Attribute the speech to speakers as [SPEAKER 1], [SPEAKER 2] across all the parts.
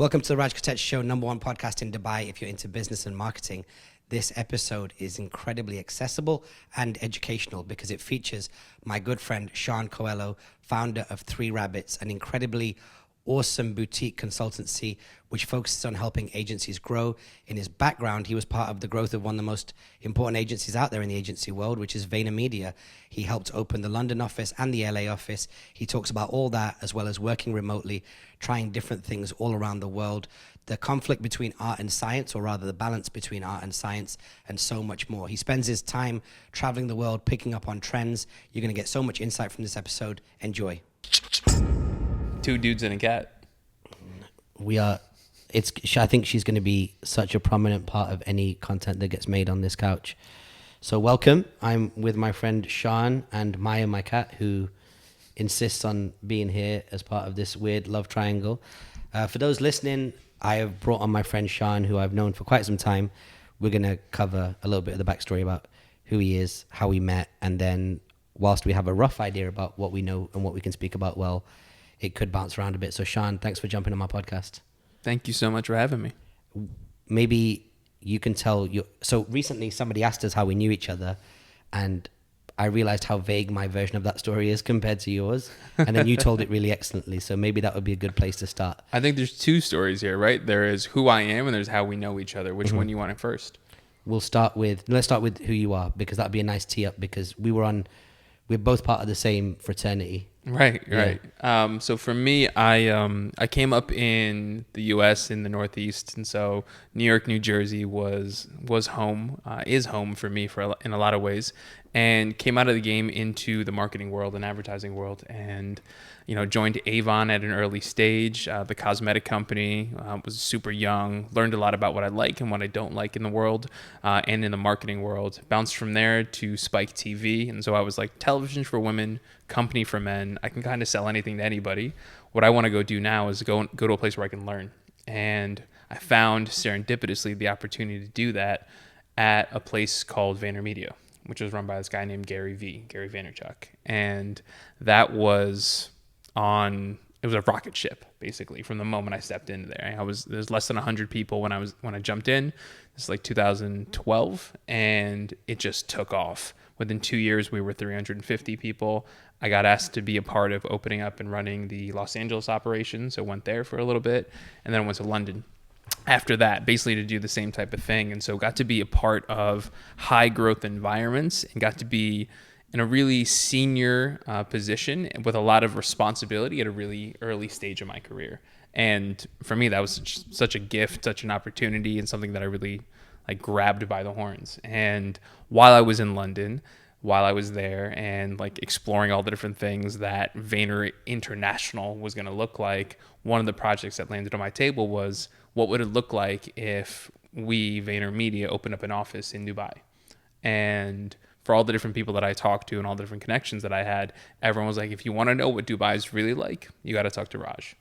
[SPEAKER 1] Welcome to the Raj Kotecha Show, #1 podcast in Dubai. If you're into business and marketing, this episode is incredibly accessible and educational because it features my good friend Shaan Coelho, founder of 3 Rabbits, an incredibly awesome boutique consultancy which focuses on helping agencies grow. In his background, he was part of the growth of one of the most important agencies out there in the agency world, which is VaynerMedia. He helped open the London office and the LA office. He talks about all that, as well as working remotely, trying different things all around the world, the conflict between art and science, or rather the balance between art and science, and so much more. He spends his time traveling the world, picking up on trends. You're going to get so much insight from this episode. Enjoy.
[SPEAKER 2] 2 dudes and a cat.
[SPEAKER 1] I think she's going to be such a prominent part of any content that gets made on this couch. So welcome. I'm with my friend Shaan and Maya, my cat, who insists on being here as part of this weird love triangle. For those listening, I have brought on my friend Shaan, who I've known for quite some time. We're going to cover a little bit of the backstory about who he is, how we met, and then whilst we have a rough idea about what we know and what we can speak about well, it could bounce around a bit. So Shaan, thanks for jumping on my podcast.
[SPEAKER 2] Thank you so much for having me.
[SPEAKER 1] Maybe you can tell so recently somebody asked us how we knew each other, and I realized how vague my version of that story is compared to yours. And then you told it really excellently. So maybe that would be a good place to start.
[SPEAKER 2] I think there's 2 stories here, right? There is who I am and there's how we know each other. Which one do you want it first?
[SPEAKER 1] Let's start with who you are, because that'd be a nice tee up, because we're both part of the same fraternity.
[SPEAKER 2] Right. So for me, I came up in the U.S. in the Northeast, and so New York, New Jersey was home, is home for me in a lot of ways, and came out of the game into the marketing world and advertising world, and joined Avon at an early stage, the cosmetic company. Was super young, learned a lot about what I like and what I don't like in the world, and in the marketing world. Bounced from there to Spike TV, and so I was like, television for women, company for men. I can kind of sell anything to anybody. What I want to go do now is go to a place where I can learn. And I found serendipitously the opportunity to do that at a place called VaynerMedia, which was run by this guy named Gary Vaynerchuk. And that was it was a rocket ship, basically, from the moment I stepped into there. There's less than 100 people when I jumped in. This is like 2012, and it just took off. Within 2 years, we were 350 people. I got asked to be a part of opening up and running the Los Angeles operation, so went there for a little bit, and then went to London after that, basically to do the same type of thing. And so got to be a part of high growth environments and got to be in a really senior position with a lot of responsibility at a really early stage of my career. And for me, that was such a gift, such an opportunity, and something that I really grabbed by the horns. And while I was in London, while I was there and exploring all the different things that Vayner International was going to look like, one of the projects that landed on my table was, what would it look like if we, VaynerMedia, opened up an office in Dubai? And for all the different people that I talked to and all the different connections that I had, everyone was like, if you want to know what Dubai is really like, you got to talk to Raj.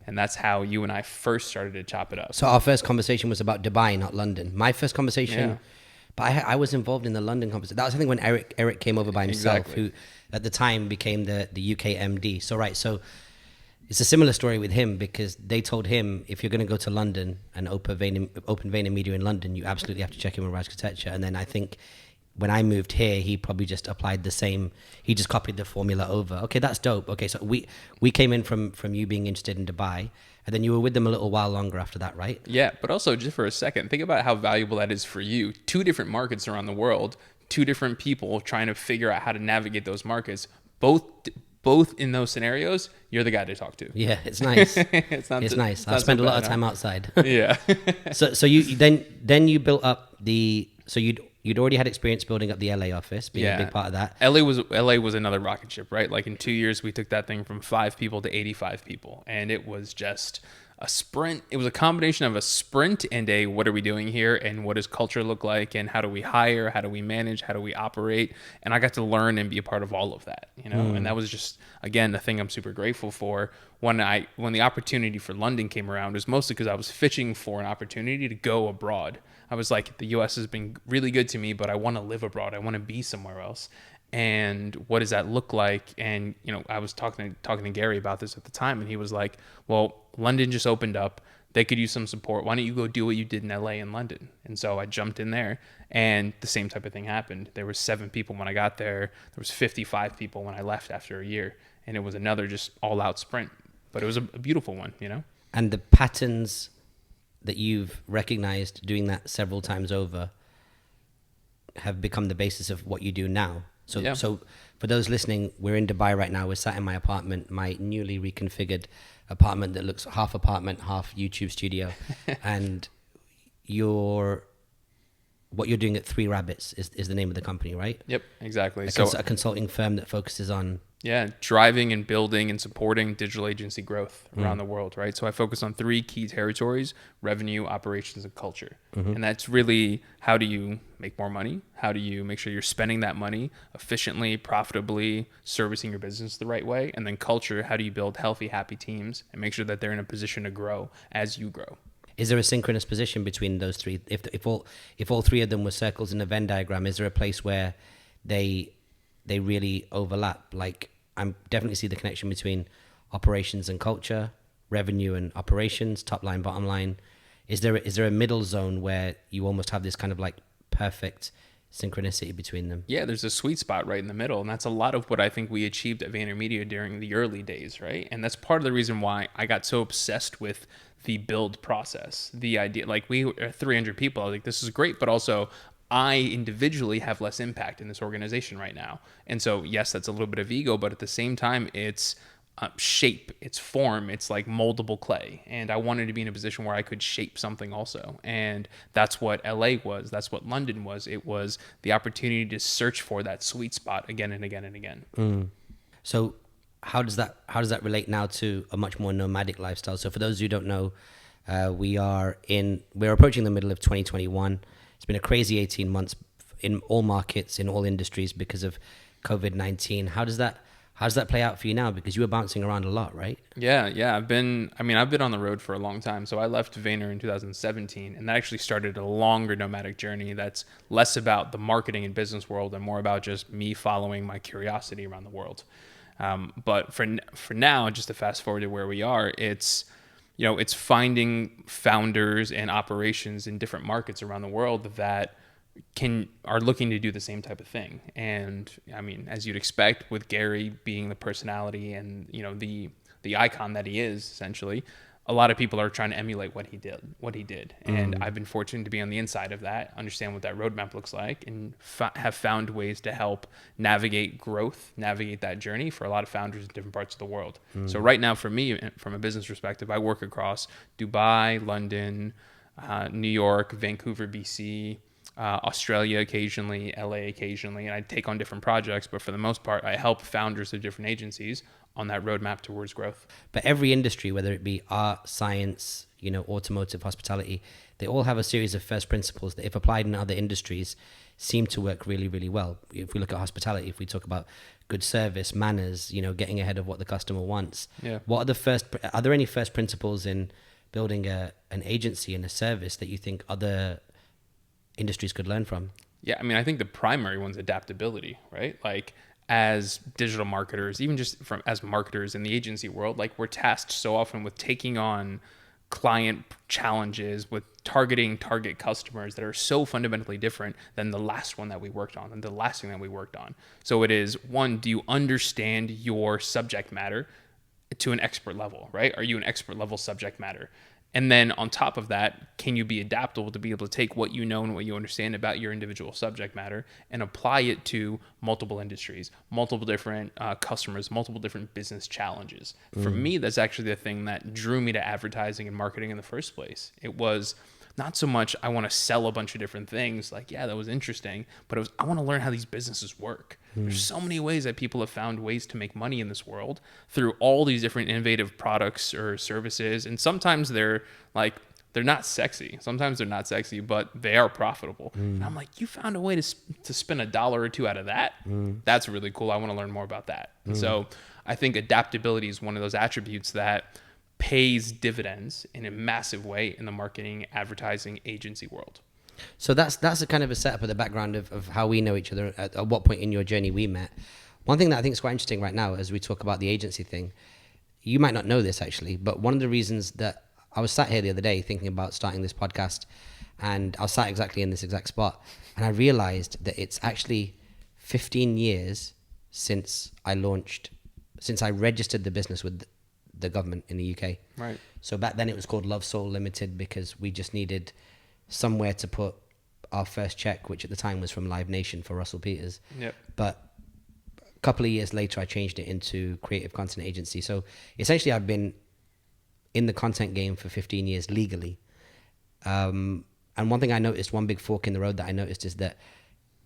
[SPEAKER 2] And that's how you and I first started to chop it up.
[SPEAKER 1] So our first conversation was about Dubai, not London. My first conversation, but I was involved in the London conversation. That was, I think, when Eric came over by himself, who at the time became the UK MD. So it's a similar story with him, because they told him, if you're going to go to London and open VaynerMedia in London, you absolutely have to check in with Raj Kotecha. And then I think when I moved here, he probably just applied the same. He just copied the formula over. Okay, that's dope. Okay, so we came in from you being interested in Dubai, and then you were with them a little while longer after that, right?
[SPEAKER 2] Yeah, but also just for a second, think about how valuable that is for you. 2 different markets around the world, 2 different people trying to figure out how to navigate those markets. Both in those scenarios, you're the guy to talk to.
[SPEAKER 1] Yeah, it's nice. It's nice. I spend a lot of time outside.
[SPEAKER 2] Yeah.
[SPEAKER 1] So you then you built up you'd already had experience building up the LA office, being a big part of that.
[SPEAKER 2] LA was another rocket ship, right? In 2 years, we took that thing from 5 people to 85 people, and it was just a sprint. It was a combination of a sprint and a what are we doing here, and what does culture look like, and how do we hire, how do we manage, how do we operate. And I got to learn and be a part of all of that, and that was just, again, the thing I'm super grateful for. When the opportunity for London came around, it was mostly because I was fishing for an opportunity to go abroad. I was like, the US has been really good to me, but I want to live abroad. I want to be somewhere else. And what does that look like? And, I was talking to Gary about this at the time, and he was like, well, London just opened up. they could use some support. Why don't you go do what you did in LA and London? And so I jumped in there, and the same type of thing happened. There were 7 people when I got there. There was 55 people when I left after a year, and it was another just all out sprint. But it was a beautiful one, you know?
[SPEAKER 1] And the patterns that you've recognized doing that several times over have become the basis of what you do now. So for those listening, we're in Dubai right now. We're sat in my apartment, my newly reconfigured apartment that looks half apartment, half YouTube studio. And what you're doing at 3 Rabbits is the name of the company, right?
[SPEAKER 2] Yep, exactly.
[SPEAKER 1] A consulting firm that focuses on...
[SPEAKER 2] driving and building and supporting digital agency growth around the world, right? So I focus on 3 key territories: revenue, operations, and culture. And that's really, how do you make more money? How do you make sure you're spending that money efficiently, profitably, servicing your business the right way? And then culture, how do you build healthy, happy teams and make sure that they're in a position to grow as you grow?
[SPEAKER 1] Is there a synchronous position between those 3? If all 3 of them were circles in a Venn diagram, is there a place where they really overlap? Like, I definitely see the connection between operations and culture, revenue and operations, top line, bottom line. Is there a middle zone where you almost have this kind of like perfect synchronicity between them?
[SPEAKER 2] Yeah, there's a sweet spot right in the middle. And that's a lot of what I think we achieved at VaynerMedia during the early days, right? And that's part of the reason why I got so obsessed with the build process. The idea, like, we are 300 people. I was like, this is great, but also I individually have less impact in this organization right now. And so, yes, that's a little bit of ego, but at the same time, it's shape, it's form, it's like moldable clay. And I wanted to be in a position where I could shape something also. And that's what LA was. That's what London was. It was the opportunity to search for that sweet spot again and again and again.
[SPEAKER 1] So how does that relate now to a much more nomadic lifestyle? So for those who don't know, we're approaching the middle of 2021. It's been a crazy 18 months in all markets, in all industries, because of COVID-19. How does that play out for you now? Because you were bouncing around a lot, right?
[SPEAKER 2] Yeah. I've been on the road for a long time. So I left Vayner in 2017, and that actually started a longer nomadic journey that's less about the marketing and business world and more about just me following my curiosity around the world. But for now, just to fast forward to where we are, it's finding founders and operations in different markets around the world that are looking to do the same type of thing. And I mean, as you'd expect, with Gary being the personality and the icon that he is, essentially, a lot of people are trying to emulate what he did. And I've been fortunate to be on the inside of that, understand what that roadmap looks like, and have found ways to help navigate that journey for a lot of founders in different parts of the world. So right now, for me, from a business perspective, I work across Dubai, London, New York, Vancouver, BC, Australia occasionally, LA occasionally, and I take on different projects, but for the most part, I help founders of different agencies on that roadmap towards growth.
[SPEAKER 1] But every industry, whether it be art, science, automotive, hospitality, they all have a series of first principles that, if applied in other industries, seem to work really, really well. If we look at hospitality, if we talk about good service, manners, getting ahead of what the customer wants.
[SPEAKER 2] Yeah.
[SPEAKER 1] Are there any first principles in building an agency and a service that you think other industries could learn from?
[SPEAKER 2] Yeah, I mean, I think the primary one's adaptability, right? Like, as digital marketers, even just as marketers in the agency world, like, we're tasked so often with taking on client challenges, with target customers that are so fundamentally different than the last one that we worked on and the last thing that we worked on. So it is, one, do you understand your subject matter to an expert level, right? Are you an expert level subject matter? And then on top of that, can you be adaptable to be able to take what you know and what you understand about your individual subject matter and apply it to multiple industries, multiple different customers, multiple different business challenges? For me, that's actually the thing that drew me to advertising and marketing in the first place. It was not so much I want to sell a bunch of different things, like, yeah, that was interesting, but it was, I want to learn how these businesses work. There's so many ways that people have found ways to make money in this world through all these different innovative products or services. And sometimes they're not sexy. Sometimes they're not sexy, but they are profitable. And I'm like, you found a way to spin $1 or $2 out of that? That's really cool. I want to learn more about that. And so I think adaptability is one of those attributes that pays dividends in a massive way in the marketing, advertising, agency world.
[SPEAKER 1] So that's a kind of a setup of the background of how we know each other, at what point in your journey we met. One thing that I think is quite interesting right now as we talk about the agency thing, you might not know this actually, but one of the reasons that I was sat here the other day thinking about starting this podcast, and I was sat exactly in this exact spot, and I realized that it's actually 15 years since I registered the business with the government in the UK.
[SPEAKER 2] Right.
[SPEAKER 1] So back then it was called Love Soul Limited because we just needed somewhere to put our first check, which at the time was from Live Nation for Russell Peters.
[SPEAKER 2] Yep.
[SPEAKER 1] But a couple of years later, I changed it into Creative Content Agency. So essentially, I've been in the content game for 15 years legally. And one thing I noticed, one big fork in the road that I noticed is that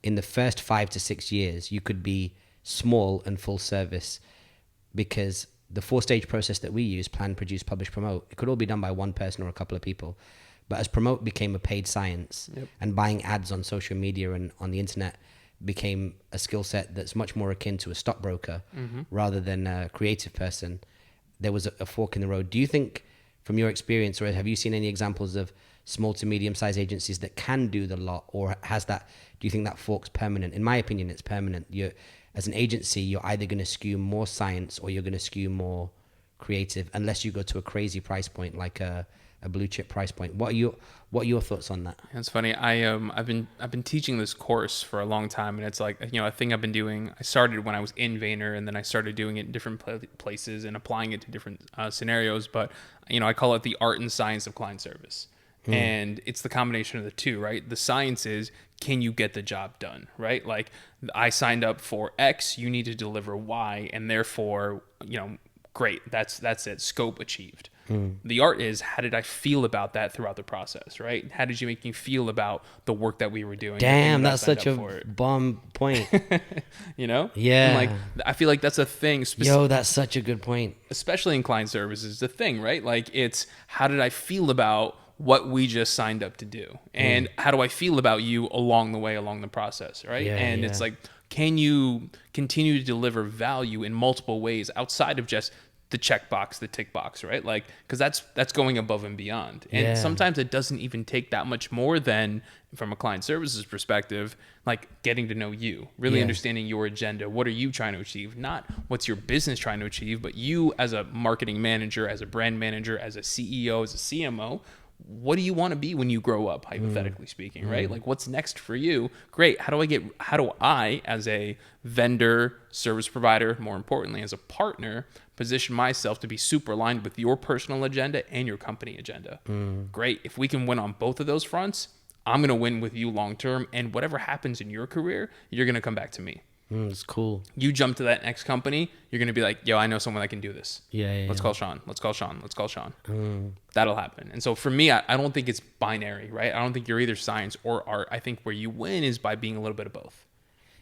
[SPEAKER 1] in the first 5 to 6 years, you could be small and full service because the 4-stage process that we use, plan, produce, publish, promote, it could all be done by one person or a couple of people. But as promote became a paid science, and buying ads on social media and on the internet became a skill set that's much more akin to a stockbroker rather than a creative person, there was a fork in the road. Do you think, from your experience, or have you seen any examples of small to medium-sized agencies that can do the lot, or do you think that fork's permanent? In my opinion, it's permanent. As an agency, you're either going to skew more science or you're going to skew more creative, unless you go to a crazy price point like a blue chip price point. What are your thoughts on that?
[SPEAKER 2] It's funny. I've been teaching this course for a long time, and it's like, a thing I've been doing. I started when I was in Vayner, and then I started doing it in different places and applying it to different scenarios. But I call it the art and science of client service, and it's the combination of the two, right? The science is, can you get the job done, right? Like, I signed up for X, you need to deliver Y, and therefore, great. That's it. Scope achieved. The art is, how did I feel about that throughout the process, right? How did you make me feel about the work that we were doing?
[SPEAKER 1] Damn, that's such a bomb point.
[SPEAKER 2] Yeah.
[SPEAKER 1] And
[SPEAKER 2] like, I feel like that's a thing.
[SPEAKER 1] That's such a good point.
[SPEAKER 2] Especially in client services, the thing, right? Like, it's, how did I feel about what we just signed up to do? And how do I feel about you along the way, along the process, right? It's like, can you continue to deliver value in multiple ways outside of just the checkbox, the tick box, right? Like, because that's going above and beyond. And sometimes it doesn't even take that much more than, from a client services perspective, like getting to know you, really understanding your agenda. What are you trying to achieve? Not what's your business trying to achieve, but you as a marketing manager, as a brand manager, as a CEO, as a CMO, what do you want to be when you grow up, hypothetically speaking, right? Like, what's next for you? Great. How do I, as a vendor, service provider, more importantly, as a partner, position myself to be super aligned with your personal agenda and your company agenda? Great. If we can win on both of those fronts, I'm going to win with you long term. And whatever happens in your career, you're going to come back to me.
[SPEAKER 1] It's cool.
[SPEAKER 2] You jump to that next company, you're going to be like, yo, I know someone that can do this. Let's call Shaan. Let's call Shaan. That'll happen. And so for me, I don't think it's binary, right? I don't think you're either science or art. I think where you win is by being a little bit of both.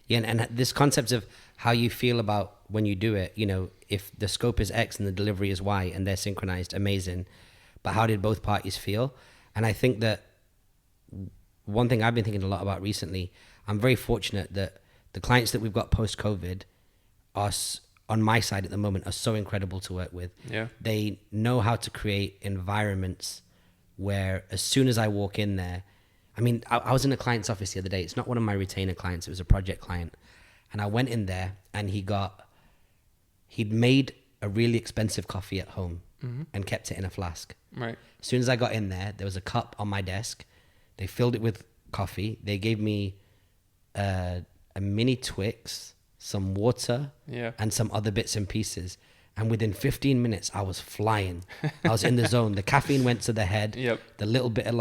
[SPEAKER 1] Yeah, and this concept of how you feel about when you do it, if the scope is X and the delivery is Y and they're synchronized, amazing. But how did both parties feel? And I think that one thing I've been thinking a lot about recently, I'm very fortunate that the clients that we've got post-COVID on my side at the moment are so incredible to work with.
[SPEAKER 2] Yeah.
[SPEAKER 1] They know how to create environments where as soon as I walk in there, I was in a client's office the other day. It's not one of my retainer clients. It was a project client. And I went in there and he'd made a really expensive coffee at home and kept it in a flask.
[SPEAKER 2] Right.
[SPEAKER 1] As soon as I got in there was a cup on my desk. They filled it with coffee. They gave me a mini Twix, some water, and some other bits and pieces. And within 15 minutes, I was flying. I was in the zone. The caffeine went to the head.
[SPEAKER 2] Yep.
[SPEAKER 1] The little bit of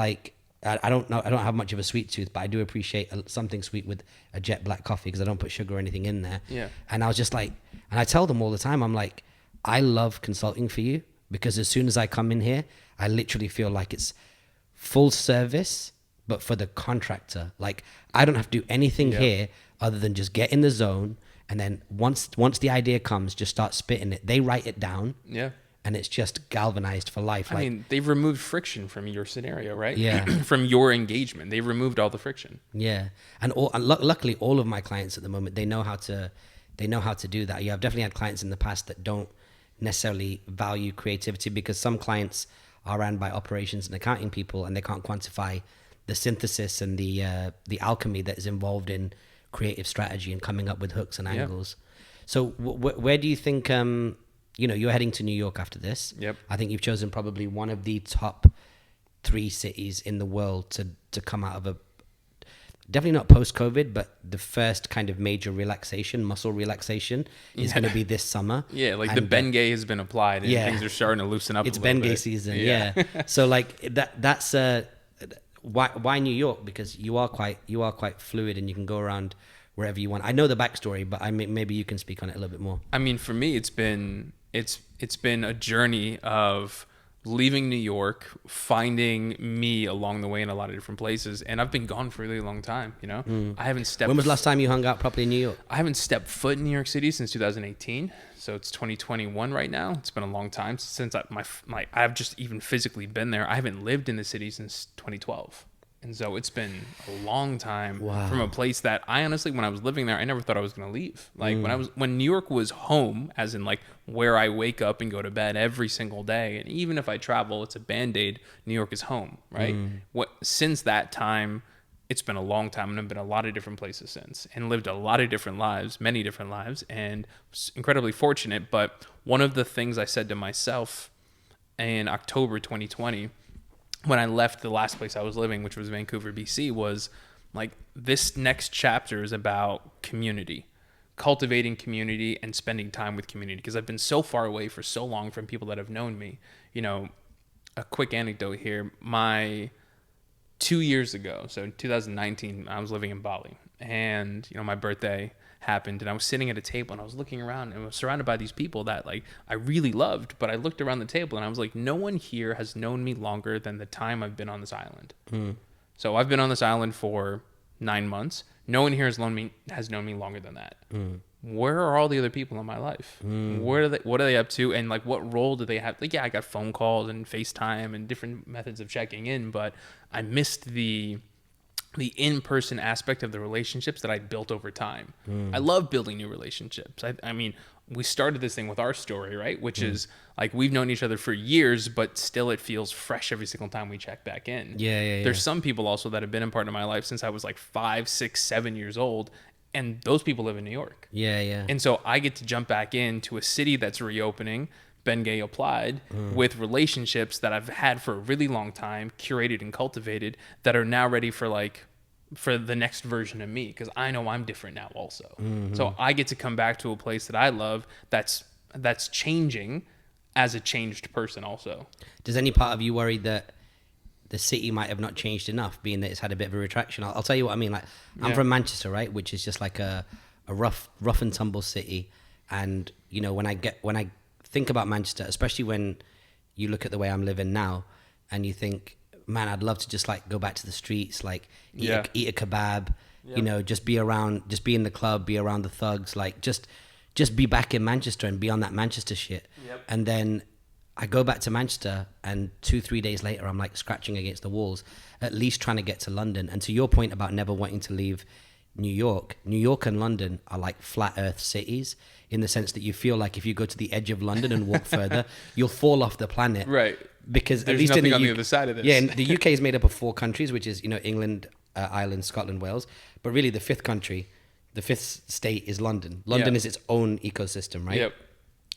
[SPEAKER 1] I don't know. I don't have much of a sweet tooth, but I do appreciate something sweet with a jet black coffee because I don't put sugar or anything in there.
[SPEAKER 2] Yeah.
[SPEAKER 1] And I was just like, and I tell them all the time, I'm like, I love consulting for you because as soon as I come in here, I literally feel like it's full service, but for the contractor. Like, I don't have to do anything here other than just get in the zone. And then once the idea comes, just start spitting it. They write it down. Yeah. And it's just galvanized for life.
[SPEAKER 2] I mean, they've removed friction from your scenario, right?
[SPEAKER 1] Yeah.
[SPEAKER 2] From your engagement. They've removed all the friction.
[SPEAKER 1] Yeah. And luckily, all of my clients at the moment, they know how to do that. Yeah, I've definitely had clients in the past that don't necessarily value creativity because some clients are run by operations and accounting people and they can't quantify the synthesis and the alchemy that is involved in creative strategy and coming up with hooks and angles. So where do you think you're heading to New York after this.
[SPEAKER 2] Yep.
[SPEAKER 1] I think you've chosen probably one of the top 3 cities in the world to come out of a, definitely not post-COVID, but the first kind of major muscle relaxation is going to be this summer.
[SPEAKER 2] Yeah, like the Bengay has been applied and things are starting to loosen up.
[SPEAKER 1] It's
[SPEAKER 2] a little
[SPEAKER 1] Bengay
[SPEAKER 2] bit.
[SPEAKER 1] season, yeah. So like that's why New York? Because you are quite fluid and you can go around wherever you want. I know the backstory, but maybe you can speak on it a little bit more.
[SPEAKER 2] I mean, for me, it's been a journey of leaving New York, finding me along the way in a lot of different places, and I've been gone for a really long time. I haven't stepped.
[SPEAKER 1] When was the last time you hung out properly in New York?
[SPEAKER 2] I haven't stepped foot in New York City since 2018. So it's 2021 right now. It's been a long time since I've just even physically been there. I haven't lived in the city since 2012. And so it's been a long time from a place that I honestly, when I was living there, I never thought I was going to leave. Like when New York was home, as in like where I wake up and go to bed every single day. And even if I travel, it's a Band-Aid. New York is home, right? Since that time, it's been a long time, and I've been a lot of different places since and lived a lot of different lives, many different lives, and was incredibly fortunate. But one of the things I said to myself in October 2020, when I left the last place I was living, which was Vancouver, BC, was like, this next chapter is about community, cultivating community and spending time with community, because I've been so far away for so long from people that have known me. A quick anecdote here. 2 years ago, so in 2019, I was living in Bali, and my birthday happened, and I was sitting at a table and I was looking around and I was surrounded by these people that like I really loved, but I looked around the table and I was like, no one here has known me longer than the time I've been on this island. So I've been on this island for 9 months. No one here has known me longer than that. Where are all the other people in my life? What are they up to? And like, what role do they have? Like, yeah, I got phone calls and FaceTime and different methods of checking in, but I missed the in-person aspect of the relationships that I built over time. I love building new relationships. I mean, we started this thing with our story, right? Which is like, we've known each other for years, but still it feels fresh every single time we check back in.
[SPEAKER 1] Yeah.
[SPEAKER 2] There's some people also that have been a part of my life since I was like 5, 6, 7 years old. And those people live in New York. Yeah. And so I get to jump back into a city that's reopening, Bengay applied, with relationships that I've had for a really long time, curated and cultivated, that are now ready for the next version of me, because I know I'm different now also. So I get to come back to a place that I love that's changing as a changed person also.
[SPEAKER 1] Does any part of you worry that the city might have not changed enough, being that it's had a bit of a retraction? I'll tell you what I mean. Like, I'm from Manchester, right, which is just like a rough and tumble city. And when I think about Manchester, especially when you look at the way I'm living now, and you think, man, I'd love to just like go back to the streets, like eat a kebab, just be in the club, be around the thugs, like just be back in Manchester and be on that Manchester shit. And then I go back to Manchester, and 2-3 days later, I'm like scratching against the walls, at least trying to get to London. And to your point about never wanting to leave New York and London are like flat earth cities, in the sense that you feel like if you go to the edge of London and walk further, you'll fall off the planet.
[SPEAKER 2] Right.
[SPEAKER 1] Because
[SPEAKER 2] there's
[SPEAKER 1] at least
[SPEAKER 2] nothing
[SPEAKER 1] in
[SPEAKER 2] on the other side of this.
[SPEAKER 1] Yeah, and the UK is made up of 4 countries, which is, England, Ireland, Scotland, Wales. But really the fifth state is London. London is its own ecosystem, right?
[SPEAKER 2] Yep.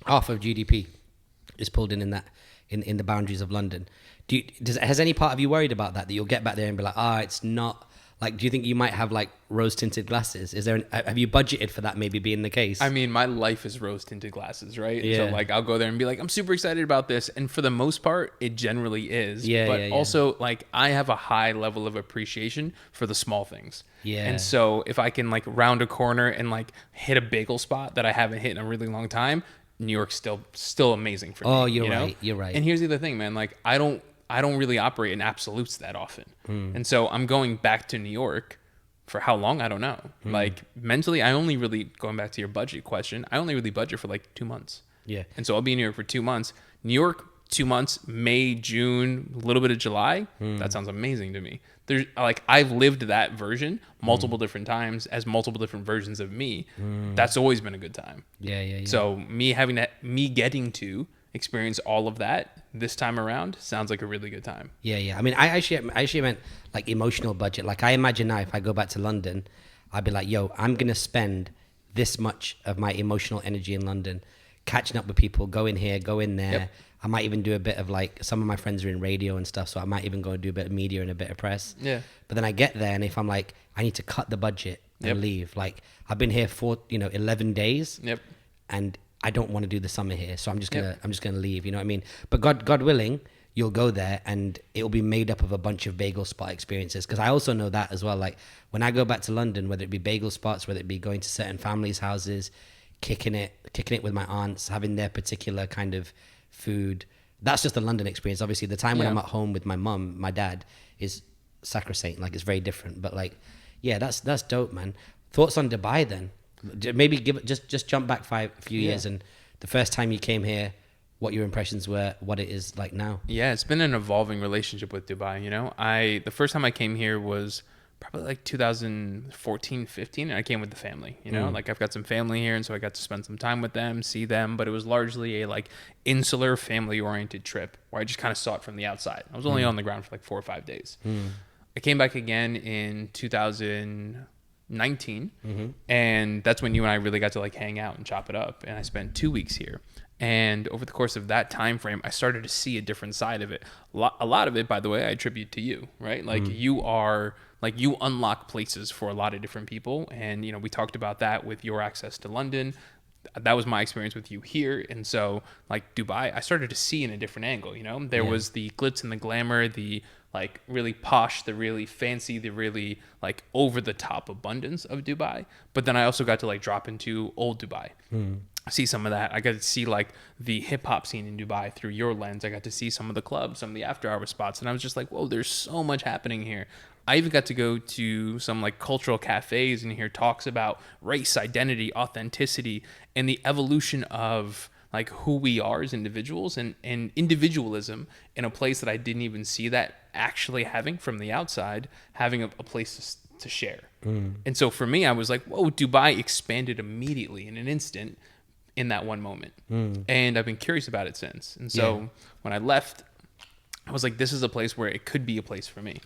[SPEAKER 1] Half of GDP is pulled in the boundaries of London. Has any part of you worried about that you'll get back there and be like, it's not, like, do you think you might have like rose tinted glasses? Have you budgeted for that maybe being the case?
[SPEAKER 2] I mean, my life is rose tinted glasses, right?
[SPEAKER 1] Yeah.
[SPEAKER 2] So like, I'll go there and be like, I'm super excited about this. And for the most part, it generally is. But also like, I have a high level of appreciation for the small things. Yeah. And so if I can like round a corner and like hit a bagel spot that I haven't hit in a really long time, New York's still amazing for me.
[SPEAKER 1] Oh, you're right. You're right.
[SPEAKER 2] And here's the other thing, man. Like, I don't really operate in absolutes that often. And so I'm going back to New York for how long? I don't know. Like, mentally, I only really, going back to your budget question, I only really budget for like 2 months.
[SPEAKER 1] Yeah.
[SPEAKER 2] And so I'll be in New York for 2 months. New York, 2 months, May, June, a little bit of July. That sounds amazing to me. There's like, I've lived that version multiple different times as multiple different versions of me. That's always been a good time.
[SPEAKER 1] Yeah.
[SPEAKER 2] So me getting to experience all of that this time around sounds like a really good time.
[SPEAKER 1] Yeah. I mean, I actually meant like emotional budget. Like, I imagine now if I go back to London, I'd be like, yo, I'm going to spend this much of my emotional energy in London catching up with people, go in here, go in there.
[SPEAKER 2] Yep.
[SPEAKER 1] I might even do a bit of like, some of my friends are in radio and stuff, so I might even go and do a bit of media and a bit of press.
[SPEAKER 2] Yeah.
[SPEAKER 1] But then I get there, and if I'm like, I need to cut the budget and
[SPEAKER 2] Yep.
[SPEAKER 1] leave, like I've been here for 11 days,
[SPEAKER 2] Yep.
[SPEAKER 1] and I don't want to do the summer here, so I'm just
[SPEAKER 2] Yep.
[SPEAKER 1] gonna leave. You know what I mean? But God willing, you'll go there, and it'll be made up of a bunch of bagel spot experiences. Because I also know that as well. Like when I go back to London, whether it be bagel spots, whether it be going to certain families' houses, kicking it with my aunts, having their particular kind of food. That's just the London experience. Obviously, the time when I'm at home with my mum, my dad is sacrosanct. Like it's very different. But like, yeah, that's dope, man. Thoughts on Dubai then? Maybe just jump back a few years, and the first time you came here, what your impressions were, what it is like now.
[SPEAKER 2] Yeah, it's been an evolving relationship with Dubai. The first time I came here was probably like 2014, 15, and I came with the family. Like I've got some family here, and so I got to spend some time with them, see them. But it was largely a like insular, family-oriented trip where I just kind of saw it from the outside. I was only on the ground for like 4 or 5 days. I came back again in 2019, and that's when you and I really got to like hang out and chop it up. And I spent 2 weeks here. And over the course of that time frame, I started to see a different side of it. A lot of it, by the way, I attribute to you, right? Like you are like, you unlock places for a lot of different people. And, we talked about that with your access to London. That was my experience with you here. And so like Dubai, I started to see in a different angle, there was the glitz and the glamour, the like really posh, the really fancy, the really like over the top abundance of Dubai. But then I also got to like drop into old Dubai. See some of that. I got to see like the hip hop scene in Dubai through your lens. I got to see some of the clubs, some of the after hour spots. And I was just like, whoa, there's so much happening here. I even got to go to some like cultural cafes and hear talks about race, identity, authenticity, and the evolution of like who we are as individuals and individualism in a place that I didn't even see that actually having from the outside, having a place to share. And so for me, I was like, whoa, Dubai expanded immediately in an instant in that one moment. And I've been curious about it since. And so when I left, I was like, this is a place where it could be a place for me.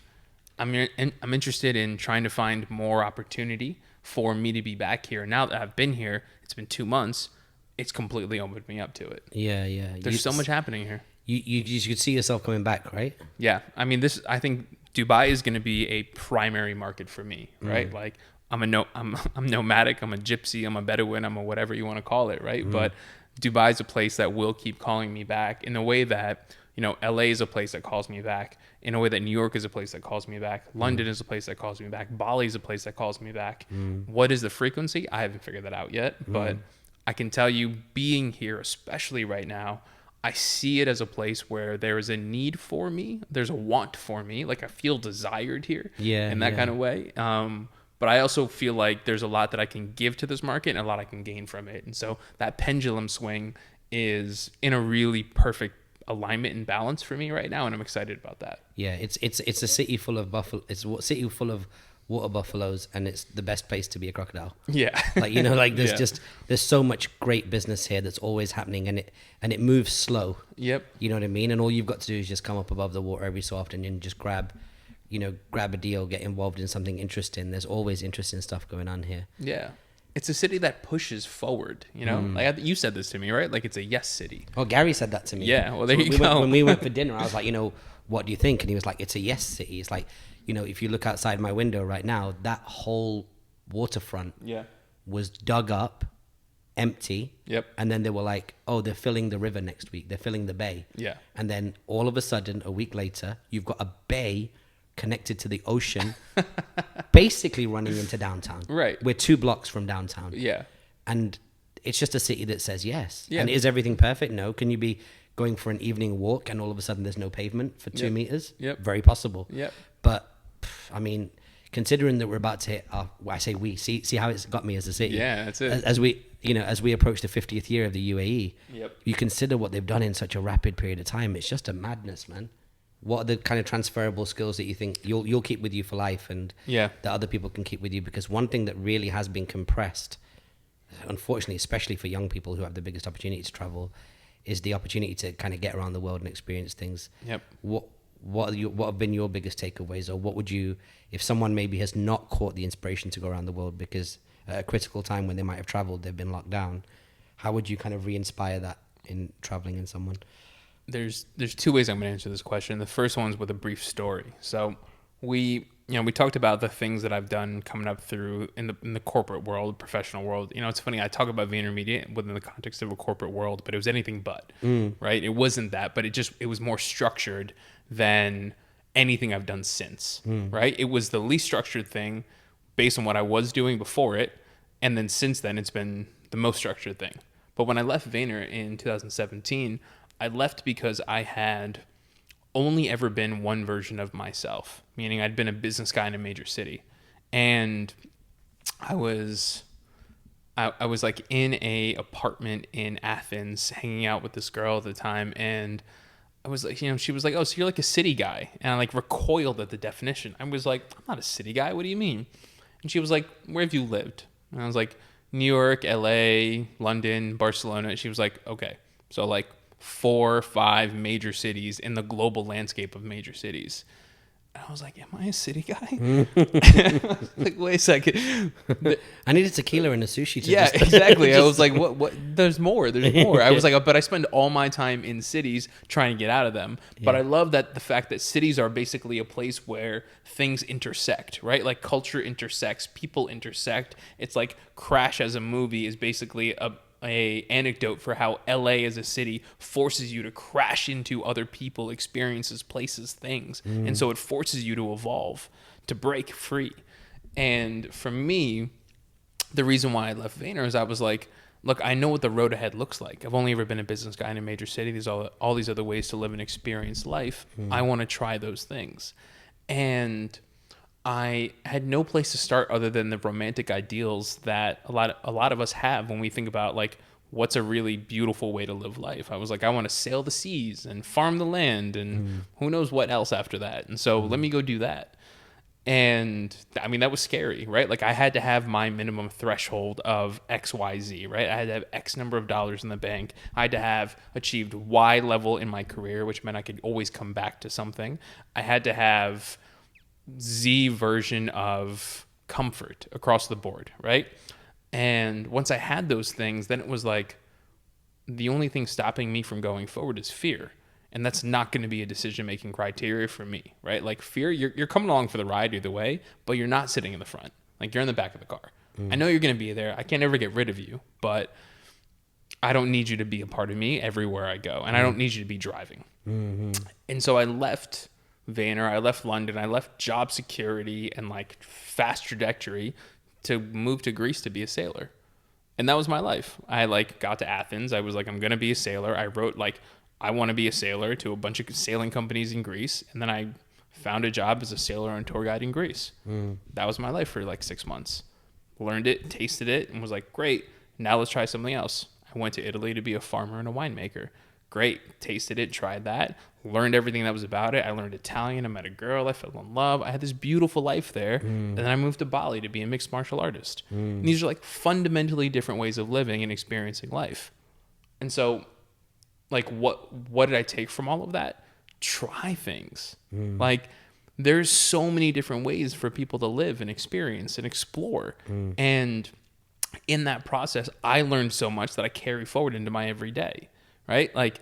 [SPEAKER 2] I'm interested in trying to find more opportunity for me to be back here. Now that I've been here, it's been 2 months. It's completely opened me up to it.
[SPEAKER 1] Yeah.
[SPEAKER 2] There's so much happening here.
[SPEAKER 1] You could see yourself coming back, right?
[SPEAKER 2] Yeah. I mean, I think Dubai is going to be a primary market for me, right? Like I'm nomadic, I'm a gypsy, I'm a Bedouin, I'm a whatever you want to call it, right? But Dubai is a place that will keep calling me back in a way that, LA is a place that calls me back, in a way that New York is a place that calls me back. London is a place that calls me back. Bali is a place that calls me back. What is the frequency? I haven't figured that out yet, but I can tell you, being here, especially right now, I see it as a place where there is a need for me. There's a want for me. Like I feel desired here in that kind of way. But I also feel like there's a lot that I can give to this market and a lot I can gain from it. And so that pendulum swing is in a really perfect alignment and balance for me right now. And I'm excited about that.
[SPEAKER 1] Yeah. It's a city full of city full of water buffaloes, and it's the best place to be a crocodile.
[SPEAKER 2] Yeah.
[SPEAKER 1] Like, like there's so much great business here that's always happening, and it moves slow.
[SPEAKER 2] Yep.
[SPEAKER 1] You know what I mean? And all you've got to do is just come up above the water every so often and just grab a deal, get involved in something interesting. There's always interesting stuff going on here.
[SPEAKER 2] Yeah. It's a city that pushes forward, Like you said this to me, right? Like it's a yes city.
[SPEAKER 1] Oh, Gary said that to me.
[SPEAKER 2] Yeah. Well, there you go.
[SPEAKER 1] When we went for dinner, I was like, what do you think? And he was like, it's a yes city. It's like, if you look outside my window right now, that whole waterfront was dug up, empty.
[SPEAKER 2] Yep.
[SPEAKER 1] And then they were like, oh, they're filling the river next week. They're filling the bay.
[SPEAKER 2] Yeah.
[SPEAKER 1] And then all of a sudden, a week later, you've got a bay connected to the ocean, basically running into downtown.
[SPEAKER 2] Right.
[SPEAKER 1] We're 2 blocks from downtown.
[SPEAKER 2] Yeah.
[SPEAKER 1] And it's just a city that says yes.
[SPEAKER 2] Yeah.
[SPEAKER 1] And is everything perfect? No. Can you be going for an evening walk and all of a sudden there's no pavement for 2 meters?
[SPEAKER 2] Yep.
[SPEAKER 1] Very possible.
[SPEAKER 2] Yep.
[SPEAKER 1] But I mean, considering that we're about to hit I say we see how it's got me as a city.
[SPEAKER 2] Yeah, that's it.
[SPEAKER 1] As we approach the 50th year of the UAE,
[SPEAKER 2] Yep.
[SPEAKER 1] You consider what they've done in such a rapid period of time. It's just a madness, man. What are the kind of transferable skills that you think you'll keep with you for life, and that other people can keep with you? Because one thing that really has been compressed, unfortunately, especially for young people who have the biggest opportunity to travel, is the opportunity to kind of get around the world and experience things.
[SPEAKER 2] Yep.
[SPEAKER 1] What have been your biggest takeaways, or what would you, if someone maybe has not caught the inspiration to go around the world because at a critical time when they might have traveled, they've been locked down, How would you kind of re-inspire that in traveling in someone?
[SPEAKER 2] There's two ways I'm going to answer this question. The first one's with a brief story. So we talked about the things that I've done coming up through in the corporate world, professional world. It's funny. I talk about VaynerMedia within the context of a corporate world, but it was anything but, right? It wasn't that, but it was more structured than anything I've done since, right? It was the least structured thing based on what I was doing before it. And then since then, it's been the most structured thing. But when I left Vayner in 2017, I left because I had only ever been one version of myself, meaning I'd been a business guy in a major city. And I was like in a apartment in Athens hanging out with this girl at the time. And I was like, she was like, oh, so you're like a city guy. And I like recoiled at the definition. I was like, I'm not a city guy. What do you mean? And she was like, where have you lived? And I was like, New York, LA, London, Barcelona. She was like, okay. So like 4 or 5 major cities in the global landscape of major cities. And I was like, am I a city guy? Like, wait a second.
[SPEAKER 1] I needed tequila and a sushi to
[SPEAKER 2] Yeah, exactly. I was like, what? There's more. I was like, but I spend all my time in cities trying to get out of them. But I love that the fact that cities are basically a place where things intersect, right? Like culture intersects, people intersect. It's like Crash as a movie is basically a anecdote for how LA as a city forces you to crash into other people, experiences, places, things. And so it forces you to evolve, to break free. And for me, the reason why I left Vayner is I was like, look, I know what the road ahead looks like. I've only ever been a business guy in a major city. There's all these other ways to live and experience life. I want to try those things. And I had no place to start other than the romantic ideals that a lot of us have when we think about like what's a really beautiful way to live life. I was like, I want to sail the seas and farm the land and who knows what else after that. And so let me go do that. And I mean, that was scary, right? Like I had to have my minimum threshold of XYZ, right? I had to have X number of dollars in the bank. I had to have achieved Y level in my career, which meant I could always come back to something. I had to have Z version of comfort across the board, right? And once I had those things, then it was like the only thing stopping me from going forward is fear. And that's not going to be a decision-making criteria for me, right? Like fear, you're coming along for the ride either way, but you're not sitting in the front. Like you're in the back of the car. I know you're going to be there. I can't ever get rid of you, but I don't need you to be a part of me everywhere I go. And I don't need you to be driving. And so I left Vayner, I left London, I left job security and like fast trajectory to move to Greece to be a sailor. And that was my life. I like got to Athens. I was like, I'm going to be a sailor. I wrote like, I want to be a sailor to a bunch of sailing companies in Greece. And then I found a job as a sailor and tour guide in Greece. That was my life for like 6 months. Learned it, tasted it, and was like, great. Now let's try something else. I went to Italy to be a farmer and a winemaker. Great. Tasted it, tried that, learned everything that was about it. I learned Italian. I met a girl. I fell in love. I had this beautiful life there. And then I moved to Bali to be a mixed martial artist. And these are like fundamentally different ways of living and experiencing life. And so like what did I take from all of that? Try things. Like there's so many different ways for people to live and experience and explore. And in that process, I learned so much that I carry forward into my everyday, right? Like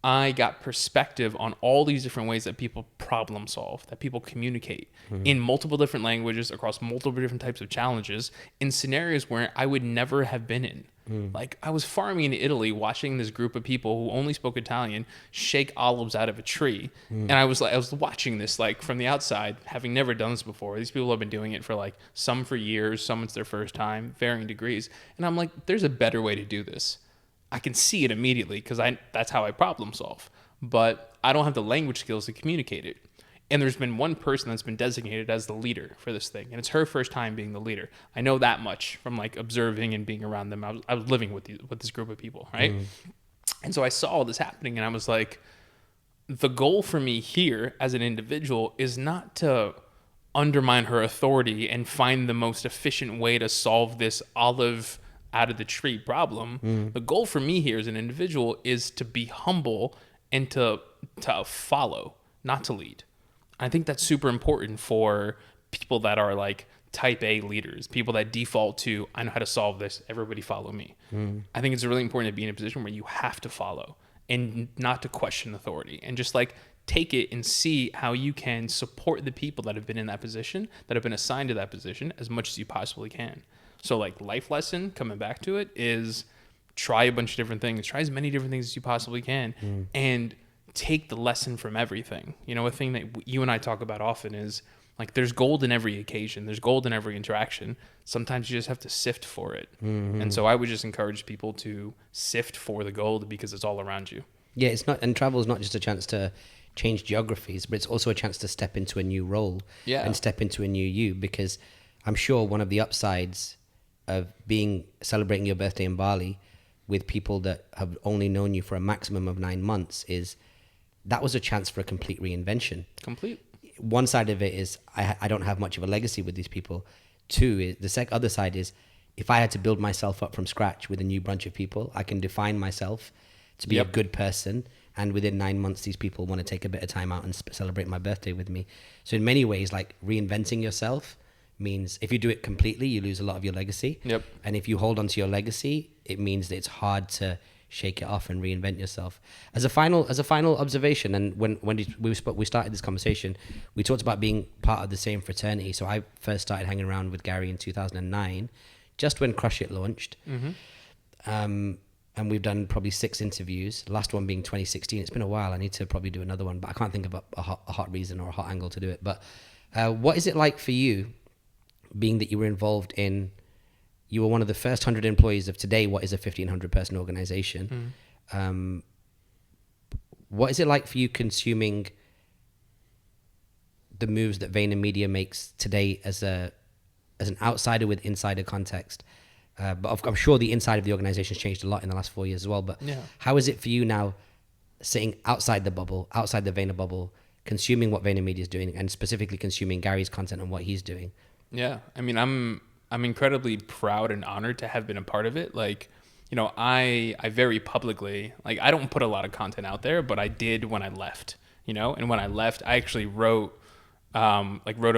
[SPEAKER 2] I got perspective on all these different ways that people problem solve, that people communicate in multiple different languages across multiple different types of challenges in scenarios where I would never have been in. Like I was farming in Italy, watching this group of people who only spoke Italian shake olives out of a tree. And I was watching this like from the outside, having never done this before. These people have been doing it for like some for years, some it's their first time, varying degrees. And I'm like, there's a better way to do this. I can see it immediately because that's how I problem solve. But I don't have the language skills to communicate it. And there's been one person that's been designated as the leader for this thing. And it's her first time being the leader. I know that much from like observing and being around them. I was living with this group of people, right? And so I saw all this happening and I was like, the goal for me here as an individual is not to undermine her authority and find the most efficient way to solve this olive out of the tree problem. The goal for me here as an individual is to be humble and to follow, not to lead. I think that's super important for people that are like type A leaders, people that default to, I know how to solve this, everybody follow me. I think it's really important to be in a position where you have to follow and not to question authority, and just like take it and see how you can support the people that have been in that position, that have been assigned to that position, as much as you possibly can. So like life lesson, coming back to it, is try a bunch of different things, try as many different things as you possibly can, and take the lesson from everything. You know, a thing that you and I talk about often is like, there's gold in every occasion, there's gold in every interaction. Sometimes you just have to sift for it. And so I would just encourage people to sift for the gold, because it's all around you.
[SPEAKER 1] Yeah, it's not, and travel is not just a chance to change geographies, but it's also a chance to step into a new role and step into a new you. Because I'm sure one of the upsides of celebrating your birthday in Bali with people that have only known you for a maximum of 9 months is that was a chance for a complete reinvention.
[SPEAKER 2] Complete.
[SPEAKER 1] One side of it is I don't have much of a legacy with these people. Two, the other side is, if I had to build myself up from scratch with a new bunch of people, I can define myself to be a good person. And within 9 months, these people want to take a bit of time out and celebrate my birthday with me. So in many ways, like, reinventing yourself means if you do it completely, you lose a lot of your legacy. And if you hold on to your legacy, it means that it's hard to shake it off and reinvent yourself. As a final observation, and when we started this conversation, we talked about being part of the same fraternity. So I first started hanging around with Gary in 2009, just when Crush It launched. And we've done probably 6 interviews, last one being 2016. It's been a while. I need to probably do another one, but I can't think of a hot reason or a hot angle to do it. But what is it like for you, being that you were involved in, you were one of the first 100 employees of today, what is a 1,500 person organization? What is it like for you consuming the moves that VaynerMedia makes today as an outsider with insider context? But I'm sure the inside of the organization has changed a lot in the last 4 years as well. But how is it for you now, sitting outside the bubble, outside the Vayner bubble, consuming what VaynerMedia is doing, and specifically consuming Gary's content and what he's doing?
[SPEAKER 2] Yeah, I mean, I'm incredibly proud and honored to have been a part of it. Like, you know, I very publicly, like, I don't put a lot of content out there, but I did when I left, you know. And when I left, I actually wrote a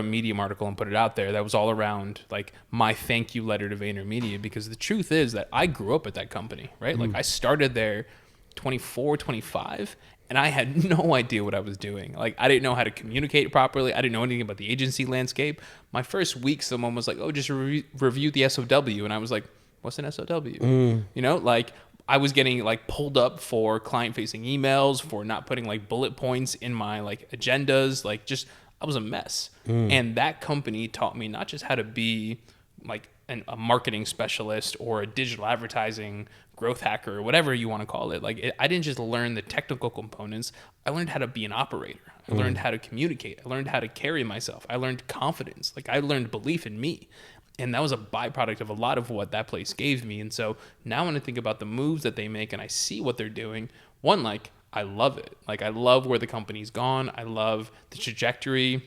[SPEAKER 2] Medium article and put it out there that was all around like my thank you letter to VaynerMedia, because the truth is that I grew up at that company, right? Like, I started there 24, 25, and I had no idea what I was doing. Like, I didn't know how to communicate properly. I didn't know anything about the agency landscape. My first week, someone was like, oh, just review the SOW. And I was like, what's an SOW? You know, like, I was getting like pulled up for client facing emails, for not putting like bullet points in my like agendas, like, just, I was a mess. And that company taught me not just how to be like a marketing specialist or a digital advertising growth hacker or whatever you want to call it. Like, I didn't just learn the technical components. I learned how to be an operator. I learned how to communicate. I learned how to carry myself. I learned confidence. Like, I learned belief in me. And that was a byproduct of a lot of what that place gave me. And so now when I think about the moves that they make and I see what they're doing, one, like, I love it. Like, I love where the company's gone. I love the trajectory.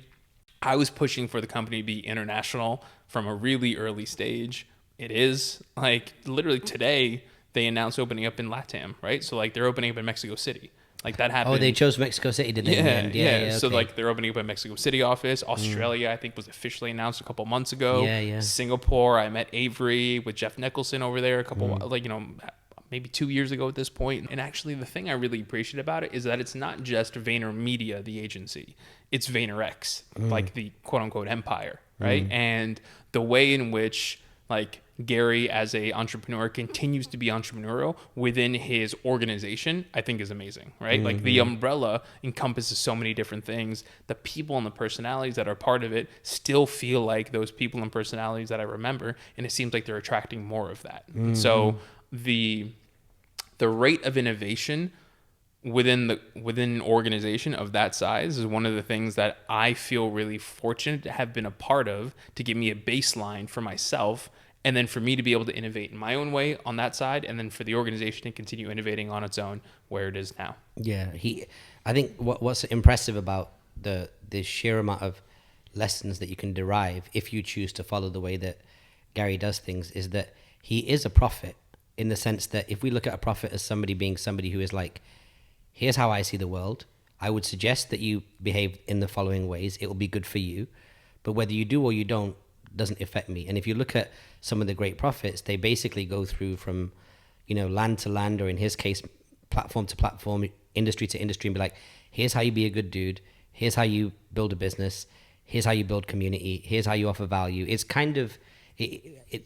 [SPEAKER 2] I was pushing for the company to be international from a really early stage. It is. Like, literally today, they announced opening up in LATAM, right? So, like, they're opening up in Mexico City. Like, that happened.
[SPEAKER 1] Oh, they chose Mexico City, did they?
[SPEAKER 2] Yeah. So,
[SPEAKER 1] okay.
[SPEAKER 2] like, they're opening up a Mexico City office. Australia, I think, was officially announced a couple months ago. Singapore, I met Avery with Jeff Nicholson over there a couple, like, you know, maybe 2 years ago at this point. And actually, the thing I really appreciate about it is that it's not just VaynerMedia, the agency. It's VaynerX, like the quote-unquote empire, right? And the way in which, like, Gary as a entrepreneur continues to be entrepreneurial within his organization, I think is amazing, right? Like, the umbrella encompasses so many different things. The people and the personalities that are part of it still feel like those people and personalities that I remember, and it seems like they're attracting more of that. So the rate of innovation within an organization of that size is one of the things that I feel really fortunate to have been a part of, to give me a baseline for myself, and then for me to be able to innovate in my own way on that side, and then for the organization to continue innovating on its own where it is now. Yeah,
[SPEAKER 1] I think what's impressive about the sheer amount of lessons that you can derive if you choose to follow the way that Gary does things is that he is a prophet, in the sense that if we look at a prophet as somebody who is like, here's how I see the world. I would suggest that you behave in the following ways. It will be good for you. But whether you do or you don't, doesn't affect me. And if you look at some of the great prophets, they basically go through from, land to land, or in his case, platform to platform, industry to industry, and be like, here's how you be a good dude. Here's how you build a business. Here's how you build community. Here's how you offer value. It's kind of,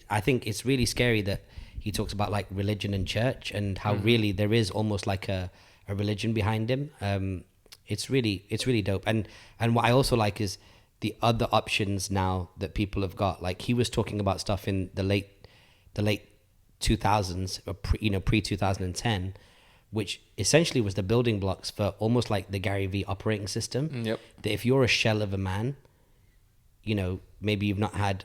[SPEAKER 1] I think it's really scary that he talks about like religion and church, and how really there is almost like a religion behind him. It's really dope. And what I also like is the other options now that people have got. Like, he was talking about stuff in the late 2000s, or pre 2010, which essentially was the building blocks for almost like the Gary V operating system.
[SPEAKER 2] Yep.
[SPEAKER 1] That if you're a shell of a man, maybe you've not had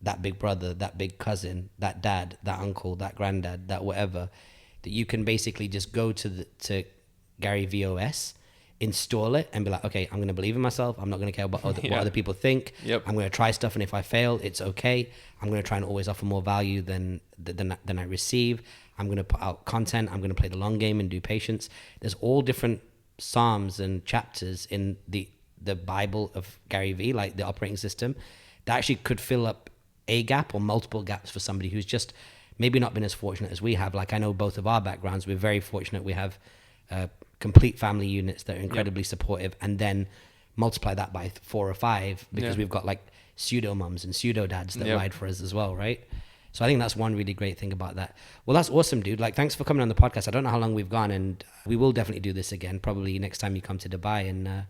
[SPEAKER 1] that big brother, that big cousin, that dad, that uncle, that granddad, that whatever, that you can basically just go to Gary VOS, install it, and be like, okay, I'm going to believe in myself. I'm not going to care about what other people think.
[SPEAKER 2] Yep.
[SPEAKER 1] I'm going to try stuff, and if I fail, it's okay. I'm going to try and always offer more value than I receive. I'm going to put out content. I'm going to play the long game and do patience. There's all different psalms and chapters in the Bible of Gary V, like the operating system, that actually could fill up a gap or multiple gaps for somebody who's just maybe not been as fortunate as we have. Like, I know both of our backgrounds, we're very fortunate. We have complete family units that are incredibly supportive, and then multiply that by 4 or 5 because we've got like pseudo mums and pseudo dads that ride for us as well, right? So I think that's one really great thing about that. Well, that's awesome, dude. Like, thanks for coming on the podcast. I don't know how long we've gone, and we will definitely do this again, probably next time you come to Dubai. And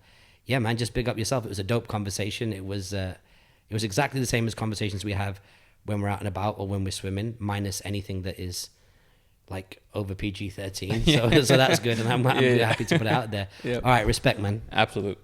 [SPEAKER 1] yeah, man, just big up yourself. It was a dope conversation. It was exactly the same as conversations we have when we're out and about or when we're swimming, minus anything that is like over PG-13. So that's good, and I'm really happy to put it out there. All right, respect, man.
[SPEAKER 2] Absolute.